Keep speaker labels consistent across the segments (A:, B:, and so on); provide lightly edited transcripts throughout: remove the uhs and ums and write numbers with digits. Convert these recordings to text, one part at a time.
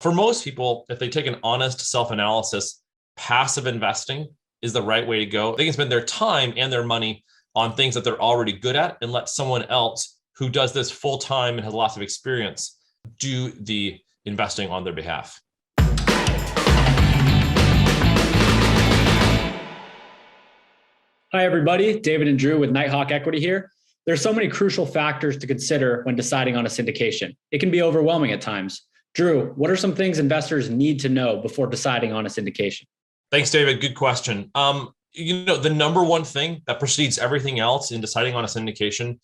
A: For most people, if they take an honest self-analysis, passive investing is the right way to go. They can spend their time and their money on things that they're already good at and let someone else who does this full time and has lots of experience do the investing on their behalf.
B: Hi, everybody. David and Drew with Nighthawk Equity here. There's so many crucial factors to consider when deciding on a syndication. It can be overwhelming at times. Drew, what are some things investors need to know before deciding on a syndication?
A: Thanks, David. Good question. The number one thing that precedes everything else in deciding on a syndication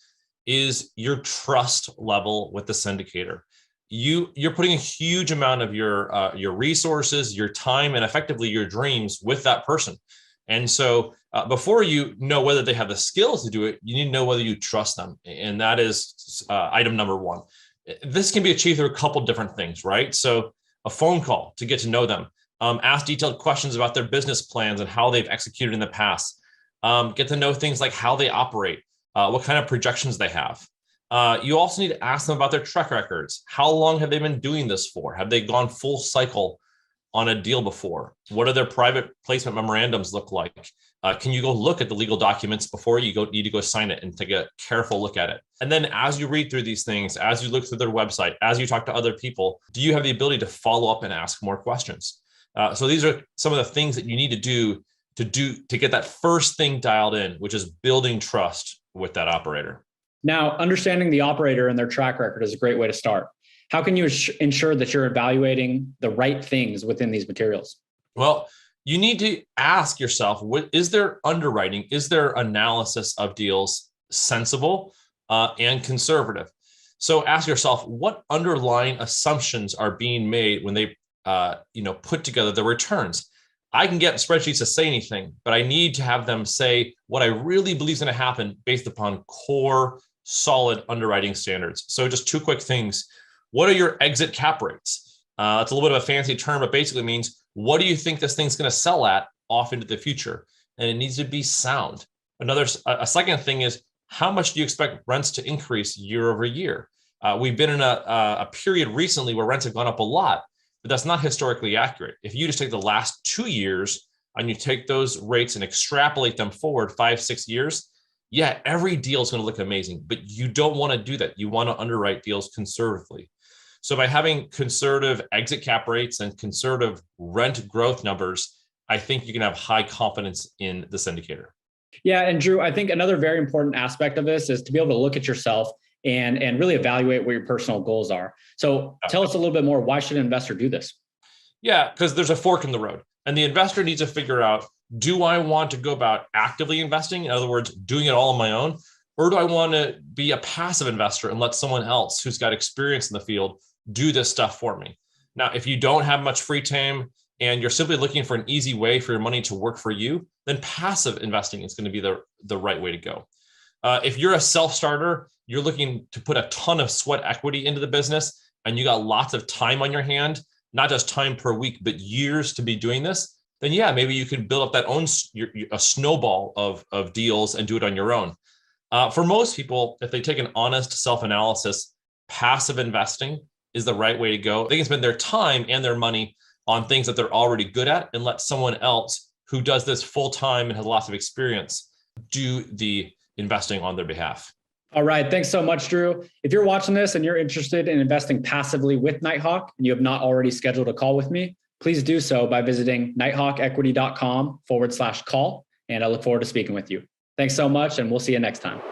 A: is your trust level with the syndicator. You're putting a huge amount of your resources, your time, and effectively your dreams with that person. And so before you know whether they have the skills to do it, you need to know whether you trust them. And that is item number one. This can be achieved through a couple different things, right? So a phone call to get to know them, ask detailed questions about their business plans and how they've executed in the past, get to know things like how they operate, what kind of projections they have. You also need to ask them about their track records. How long have they been doing this for? Have they gone full cycle on a deal before? What do their private placement memorandums look like? Can you go look at the legal documents before you need to go sign it and take a careful look at it? And then as you read through these things, as you look through their website, as you talk to other people, do you have the ability to follow up and ask more questions? So these are some of the things that you need to do to get that first thing dialed in, which is building trust with that operator.
B: Now, understanding the operator and their track record is a great way to start. How can you ensure that you're evaluating the right things within these materials?
A: Well, you need to ask yourself, what is their underwriting? Is their analysis of deals sensible and conservative? So ask yourself, what underlying assumptions are being made when they put together the returns? I can get spreadsheets to say anything, but I need to have them say what I really believe is going to happen based upon core, solid underwriting standards. So just two quick things. What are your exit cap rates? That's a little bit of a fancy term, but basically means, what do you think this thing's going to sell at off into the future? And it needs to be sound. A second thing is, how much do you expect rents to increase year over year? We've been in a period recently where rents have gone up a lot, but that's not historically accurate. If you just take the last 2 years and you take those rates and extrapolate them forward 5-6 years, yeah, every deal is going to look amazing, but you don't want to do that. You want to underwrite deals conservatively. So by having conservative exit cap rates and conservative rent growth numbers, I think you can have high confidence in the syndicator.
B: Yeah, and Drew, I think another very important aspect of this is to be able to look at yourself and really evaluate what your personal goals are. So tell us a little bit more. Why should an investor do this?
A: Yeah, because there's a fork in the road, and the investor needs to figure out, do I want to go about actively investing? In other words, doing it all on my own, or do I want to be a passive investor and let someone else who's got experience in the field do this stuff for me? Now, if you don't have much free time and you're simply looking for an easy way for your money to work for you, then passive investing is going to be the right way to go. If you're a self-starter, you're looking to put a ton of sweat equity into the business, and you got lots of time on your hand, not just time per week, but years to be doing this, then yeah, maybe you can build up a snowball of deals and do it on your own. For most people, if they take an honest self-analysis, passive investing is the right way to go. They can spend their time and their money on things that they're already good at and let someone else who does this full time and has lots of experience do the investing on their behalf.
B: All right. Thanks so much, Drew. If you're watching this and you're interested in investing passively with Nighthawk and you have not already scheduled a call with me, please do so by visiting nighthawkequity.com/call. And I look forward to speaking with you. Thanks so much, and we'll see you next time.